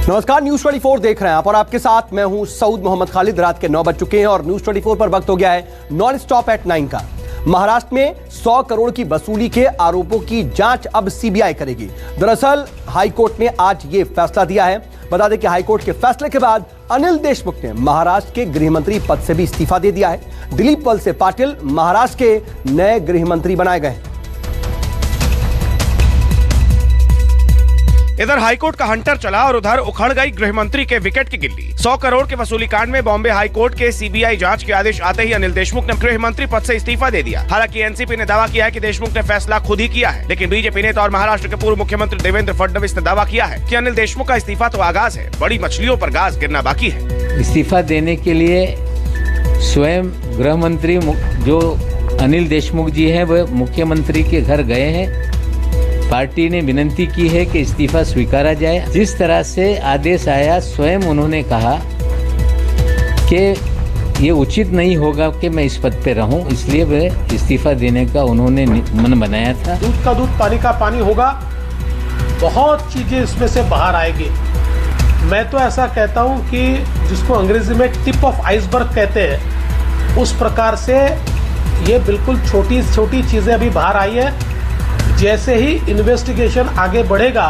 नमस्कार, न्यूज 24 देख रहे हैं आप और आपके साथ मैं हूं सऊद मोहम्मद खालिद। रात के 9 बज चुके हैं और न्यूज 24 पर वक्त हो गया है नॉन स्टॉप एट 9 का। महाराष्ट्र में 100 करोड़ की वसूली के आरोपों की जांच अब सीबीआई करेगी। दरअसल हाईकोर्ट ने आज ये फैसला दिया है। बता दें कि हाईकोर्ट के फैसले के बाद अनिल देशमुख ने महाराष्ट्र के गृह मंत्री पद से भी इस्तीफा दे दिया है। दिलीप वलसे पाटिल महाराष्ट्र के नए गृह मंत्री बनाए गए हैं। इधर हाईकोर्ट का हंटर चला और उधर उखड़ गई गृह मंत्री के विकेट की गिल्ली। 100 करोड़ के वसूली कांड में बॉम्बे हाईकोर्ट के सीबीआई जांच के आदेश आते ही अनिल देशमुख ने गृह मंत्री पद से इस्तीफा दे दिया। हालांकि एनसीपी ने दावा किया है कि देशमुख ने फैसला खुद ही किया है, लेकिन बीजेपी नेता और महाराष्ट्र के पूर्व मुख्यमंत्री देवेंद्र फडणवीस ने दावा किया है कि अनिल देशमुख का इस्तीफा तो आगाज है, बड़ी मछलियों पर घास गिरना बाकी है। इस्तीफा देने के लिए स्वयं गृह मंत्री जो अनिल देशमुख जी है वह मुख्यमंत्री के घर गए हैं। पार्टी ने विनती की है कि इस्तीफा स्वीकारा जाए। जिस तरह से आदेश आया स्वयं उन्होंने कहा कि ये उचित नहीं होगा कि मैं इस पद पे रहूं, इसलिए वह इस्तीफा देने का उन्होंने मन बनाया था। दूध का दूध पानी का पानी होगा, बहुत चीजें इसमें से बाहर आएगी। मैं तो ऐसा कहता हूं कि जिसको अंग्रेजी में टिप ऑफ आइसबर्ग कहते हैं, उस प्रकार से ये बिल्कुल छोटी छोटी चीजें अभी बाहर आई है। जैसे ही इन्वेस्टिगेशन आगे बढ़ेगा,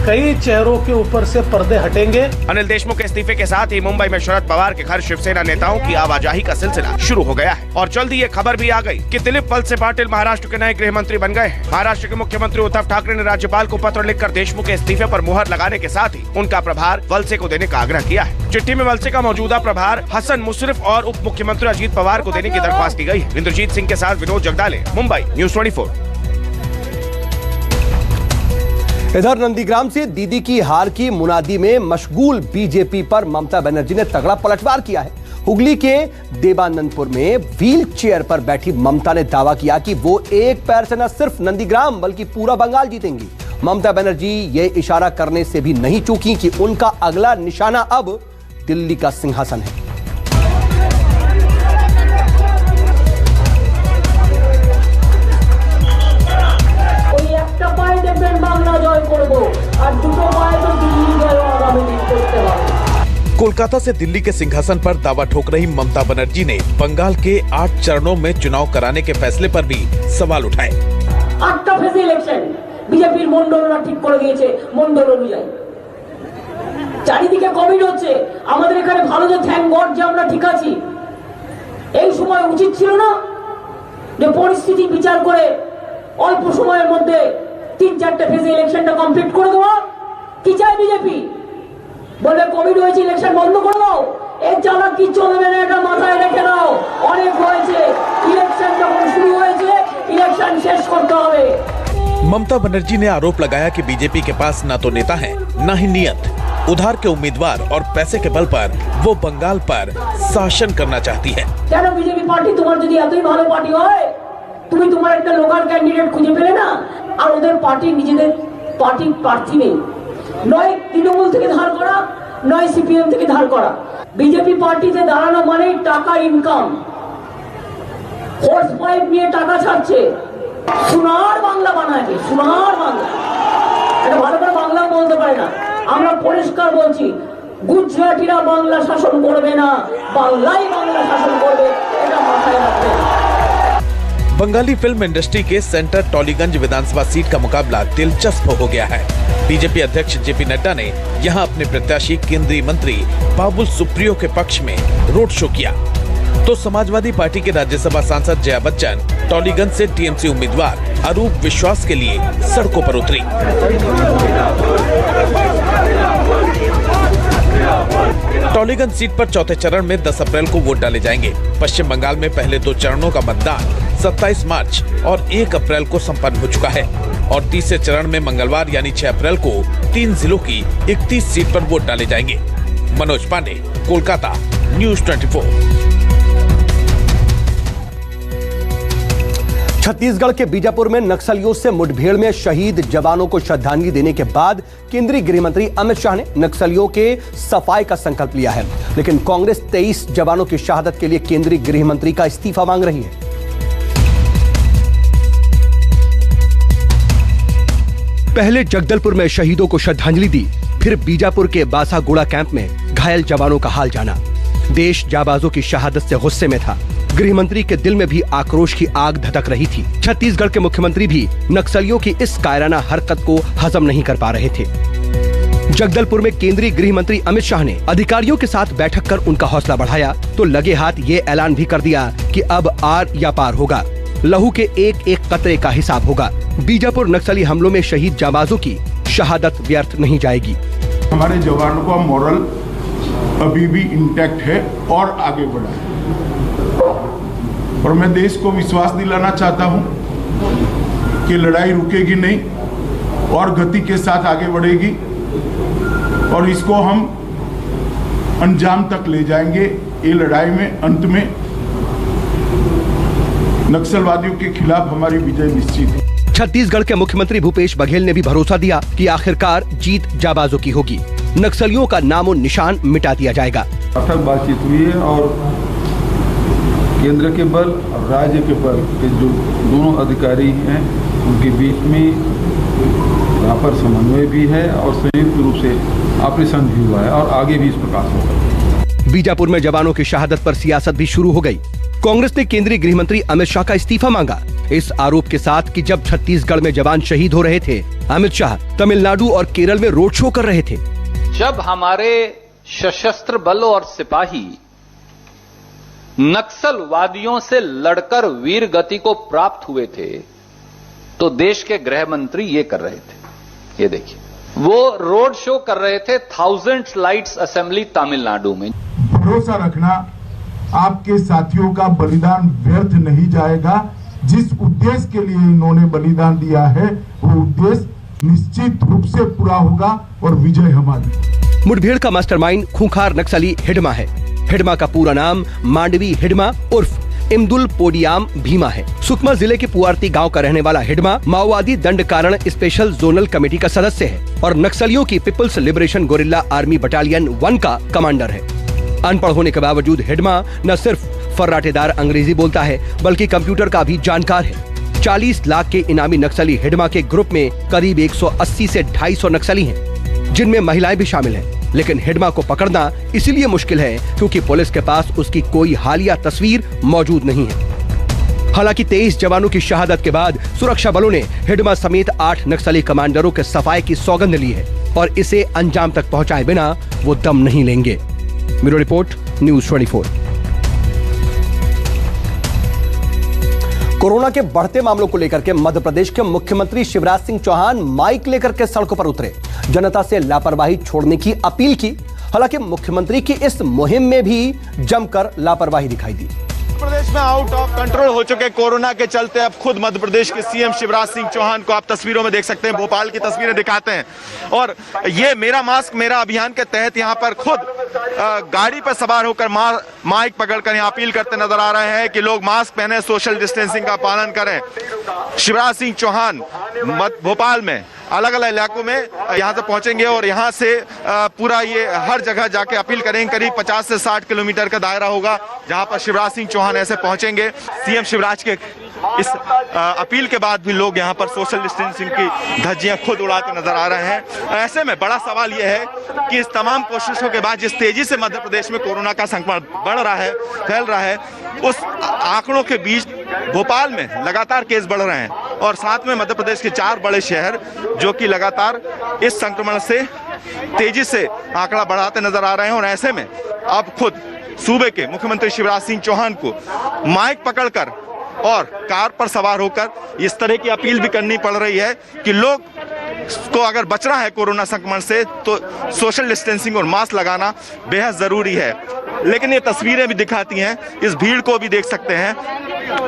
कई चेहरों के ऊपर से पर्दे हटेंगे। अनिल देशमुख के इस्तीफे के साथ ही मुंबई में शरद पवार के घर शिवसेना नेताओं की आवाजाही का सिलसिला शुरू हो गया है और जल्दी ये खबर भी आ गई कि दिलीप वलसे पाटिल महाराष्ट्र के नए गृह मंत्री बन गए हैं। महाराष्ट्र के मुख्यमंत्री उद्धव ठाकरे ने राज्यपाल को पत्र लिखकर देशमुख के इस्तीफे पर मुहर लगाने के साथ ही उनका प्रभार वलसे को देने का आग्रह किया है। चिट्ठी में वलसे का मौजूदा प्रभार हसन मुशर्रफ और उप मुख्यमंत्री अजीत पवार को देने की दरख्वास्त की गई है। इंद्रजीत सिंह के साथ विनोद जगदाले, मुंबई, न्यूज 24। इधर नंदीग्राम से दीदी की हार की मुनादी में मशगूल बीजेपी पर ममता बनर्जी ने तगड़ा पलटवार किया है। हुगली के देवानंदपुर में व्हील चेयर पर बैठी ममता ने दावा किया कि वो एक पैर से न सिर्फ नंदीग्राम बल्कि पूरा बंगाल जीतेंगी। ममता बनर्जी ये इशारा करने से भी नहीं चूकी कि उनका अगला निशाना अब दिल्ली का सिंहासन है। कोलकाता से दिल्ली के सिंहासन पर दावा ठोक रही ममता बनर्जी ने बंगाल के 8 चरणों में चुनाव कराने के फैसले पर भी सवाल उठाए। 8টা ফেজ ইলেকশন বিজেপির মন্ডলরা ঠিক করে দিয়েছে, মন্ডল অনুযায়ী চারিদিকে কোভিড হচ্ছে। আমাদের এখানে ভালো যে থ্যাঙ্ক গড যে আমরা ঠিক আছি। এই সময় উচিত ছিল না যে পরিস্থিতি বিচার করে অল্প সময়ের মধ্যে 3-4টা ফেজ ইলেকশনটা কমপ্লিট করে দেওয়া? কি চায় বিজেপি? বলে কোভিড হয়েছে, ইলেকশন বন্ধ করে দাও। এই চালাকি চলবে না, এটা মাথায় রেখে নাও। অনেক হয়েছে, ইলেকশন যখন শুরু হয়েছে ইলেকশন শেষ করতে হবে। ममता बनर्जी ने आरोप लगाया कि बीजेपी के पास न तो नेता है न ही नियत। उधार के उम्मीदवार और पैसे के बल पर वो बंगाल पर शासन करना चाहती है। কেন বিজেপি পার্টি তোমার যদি এতই ভালো পার্টি হয়, তুমি তোমার একটা লোকাল ক্যান্ডিডেট খুঁজে পেলে না? আর ওদের পার্টি নিজেদের পার্টি প্রার্থী নেই, নয় তৃণমূল থেকে ধার করা, নয় সিপিএম থেকে ধার করা। বিজেপি পার্টিতে দাঁড়ানো মানে টাকা ইনকাম। ফোর্স পাইপ নিয়ে টাকা ছাড়ছে, সোনার বাংলা বানাবে, সোনার বাংলা। এটা ভালো করে বাংলা বলতে পারে না। আমরা পরিষ্কার বলছি, গুজরাটিরা বাংলা শাসন করবে না, বাংলাই বাংলা শাসন করবে, এটা মাথায় রাখবেন। बंगाली फिल्म इंडस्ट्री के सेंटर टॉलीगंज विधानसभा सीट का मुकाबला दिलचस्प हो गया है। बीजेपी अध्यक्ष जेपी नड्डा ने यहां अपने प्रत्याशी केंद्रीय मंत्री बाबुल सुप्रियो के पक्ष में रोड शो किया, तो समाजवादी पार्टी के राज्यसभा सांसद जया बच्चन टॉलीगंज से टीएमसी उम्मीदवार अरूप विश्वास के लिए सड़कों पर उतरी। टॉलीगंज सीट पर चौथे चरण में 10 अप्रैल को वोट डाले जाएंगे। पश्चिम बंगाल में पहले 2 चरणों का मतदान 27 मार्च और 1 अप्रैल को संपन्न हो चुका है और तीसरे चरण में मंगलवार यानी 6 अप्रैल को 3 जिलों की 31 सीट पर वोट डाले जाएंगे। मनोज पांडे, कोलकाता, न्यूज 24। छत्तीसगढ़ के बीजापुर में नक्सलियों से मुठभेड़ में शहीद जवानों को श्रद्धांजलि देने के बाद केंद्रीय गृह मंत्री अमित शाह ने नक्सलियों के सफाई का संकल्प लिया है, लेकिन कांग्रेस 23 जवानों की शहादत के लिए केंद्रीय गृह मंत्री का इस्तीफा मांग रही है। पहले जगदलपुर में शहीदों को श्रद्धांजलि दी, फिर बीजापुर के बासागुड़ा कैंप में घायल जवानों का हाल जाना। देश जाबाजों की शहादत से गुस्से में था। गृह मंत्री के दिल में भी आक्रोश की आग धधक रही थी। छत्तीसगढ़ के मुख्यमंत्री भी नक्सलियों की इस कायराना हरकत को हजम नहीं कर पा रहे थे। जगदलपुर में केंद्रीय गृह मंत्री अमित शाह ने अधिकारियों के साथ बैठक कर उनका हौसला बढ़ाया तो लगे हाथ ये ऐलान भी कर दिया कि अब आर या पार होगा, लहू के एक एक कतरे का हिसाब होगा। बीजापुर नक्सली हमलों में शहीद जाबाजों की शहादत व्यर्थ नहीं जाएगी। हमारे जवानों का मोरल अभी भी इंटैक्ट है और आगे बढ़ा है, और मैं देश को विश्वास दिलाना चाहता हूं कि लड़ाई रुकेगी नहीं और गति के साथ आगे बढ़ेगी, और इसको हम अंजाम तक ले जाएंगे। ये लड़ाई में अंत में नक्सलवादियों के खिलाफ हमारी विजय निश्चित है। छत्तीसगढ़ के मुख्यमंत्री भूपेश बघेल ने भी भरोसा दिया कि आखिरकार जीत जाबाजों की होगी, नक्सलियों का नामो निशान मिटा दिया जाएगा। बातचीत हुई है और केंद्र के बल और राज्य के बल के जो दोनों अधिकारी हैं उनके बीच में यहाँ पर समन्वय भी है और संयुक्त रूप से ऑपरेशन भी हुआ है और आगे भी इस प्रकार होगा। बीजापुर में जवानों की शहादत पर सियासत भी शुरू हो गई। कांग्रेस ने केंद्रीय गृह मंत्री अमित शाह का इस्तीफा मांगा, इस आरोप के साथ कि जब छत्तीसगढ़ में जवान शहीद हो रहे थे, अमित शाह तमिलनाडु और केरल में रोड शो कर रहे थे। जब हमारे सशस्त्र बल और सिपाही नक्सलवादियों से लड़कर वीर गति को प्राप्त हुए थे तो देश के गृह मंत्री ये कर रहे थे। ये देखिए, वो रोड शो कर रहे थे 1000 लाइट्स असेंबली तमिलनाडु में। भरोसा रखना, आपके साथियों का बलिदान व्यर्थ नहीं जाएगा। जिस उद्देश्य के लिए इन्होंने बलिदान दिया है वो उद्देश्य निश्चित रूप से पूरा होगा और विजय हमारी। मुठभेड़ का मास्टरमाइंड खूंखार नक्सली हिडमा है। हिडमा का पूरा नाम मांडवी हिडमा उर्फ इमदुल पोडियाम भीमा है। सुकमा जिले के पुआरती गांव का रहने वाला हिडमा माओवादी दंड कारण स्पेशल जोनल कमेटी का सदस्य है और नक्सलियों की peoples liberation guerrilla army battalion 1 का कमांडर है। अनपढ़ होने के बावजूद हिडमा न सिर्फ फर्राटेदार अंग्रेजी बोलता है बल्कि कंप्यूटर का भी जानकार है। 40 लाख के इनामी नक्सली हिडमा के ग्रुप में करीब 180 से 250 नक्सली हैं, जिनमें महिलाएं भी शामिल हैं। लेकिन हिडमा को पकड़ना इसीलिए मुश्किल है क्योंकि पुलिस के पास उसकी कोई हालिया तस्वीर मौजूद नहीं है। हालांकि 23 जवानों की शहादत के बाद सुरक्षा बलों ने हिडमा समेत 8 नक्सली कमांडरों के सफाई की सौगंध ली है और इसे अंजाम तक पहुंचाए बिना वो दम नहीं लेंगे। Bureau report, news 24। कोरोना के बढ़ते मामलों को लेकर के मध्य प्रदेश के मुख्यमंत्री शिवराज सिंह चौहान माइक लेकर के सड़कों पर उतरे, जनता से लापरवाही छोड़ने की अपील की। हालांकि मुख्यमंत्री की इस मुहिम में भी जमकर लापरवाही दिखाई दी। प्रदेश में आउट ऑफ कंट्रोल हो चुके कोरोना के चलते अब खुद मध्य प्रदेश के सीएम शिवराज सिंह चौहान को आप तस्वीरों में देख सकते हैं, भोपाल की तस्वीरें दिखाते हैं। और ये मेरा मास्क मेरा अभियान के तहत यहाँ पर खुद गाड़ी पर सवार होकर माइक पकड़कर यहाँ अपील करते नजर आ रहे हैं कि लोग मास्क पहने, सोशल डिस्टेंसिंग का पालन करें। शिवराज सिंह चौहान भोपाल में अलग अलग इलाकों में यहाँ से पहुंचेंगे और यहाँ से पूरा ये हर जगह जाके अपील करेंगे। करीब 50 से 60 किलोमीटर का दायरा होगा जहाँ पर शिवराज सिंह चौहान ऐसे पहुंचेंगे। सीएम शिवराज के इस अपील के बाद भी लोग यहाँ पर सोशल डिस्टेंसिंग की धज्जियां खुद उड़ाते नजर आ रहे हैं। ऐसे में बड़ा सवाल यह है कि इस तमाम कोशिशों के बाद जिस तेजी से मध्य प्रदेश में कोरोना का संक्रमण बढ़ रहा है, फैल रहा है, उस आंकड़ों के बीच भोपाल में लगातार केस बढ़ रहे हैं और साथ में मध्य प्रदेश के 4 बड़े शहर जो कि लगातार इस संक्रमण से तेजी से आंकड़ा बढ़ाते नजर आ रहे हैं। और ऐसे में अब खुद सूबे के मुख्यमंत्री शिवराज सिंह चौहान को माइक पकड़कर और कार पर सवार होकर इस तरह की अपील भी करनी पड़ रही है कि लोग को अगर बचना है कोरोना संक्रमण से तो सोशल डिस्टेंसिंग और मास्क लगाना बेहद जरूरी है। लेकिन ये तस्वीरें भी दिखाती हैं, इस भीड़ को भी देख सकते हैं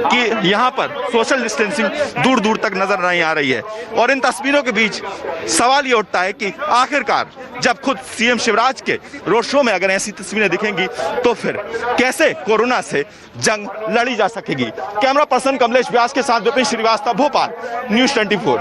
कि यहाँ पर सोशल डिस्टेंसिंग दूर दूर तक नजर नहीं आ रही है। और इन तस्वीरों के बीच सवाल ये उठता है कि आखिरकार जब खुद सीएम शिवराज के रोड शो में अगर ऐसी तस्वीरें दिखेंगी तो फिर कैसे कोरोना से जंग लड़ी जा सकेगी। कैमरा पर्सन कमलेश व्यास के साथ विपिन श्रीवास्तव, भोपाल, न्यूज़ 24।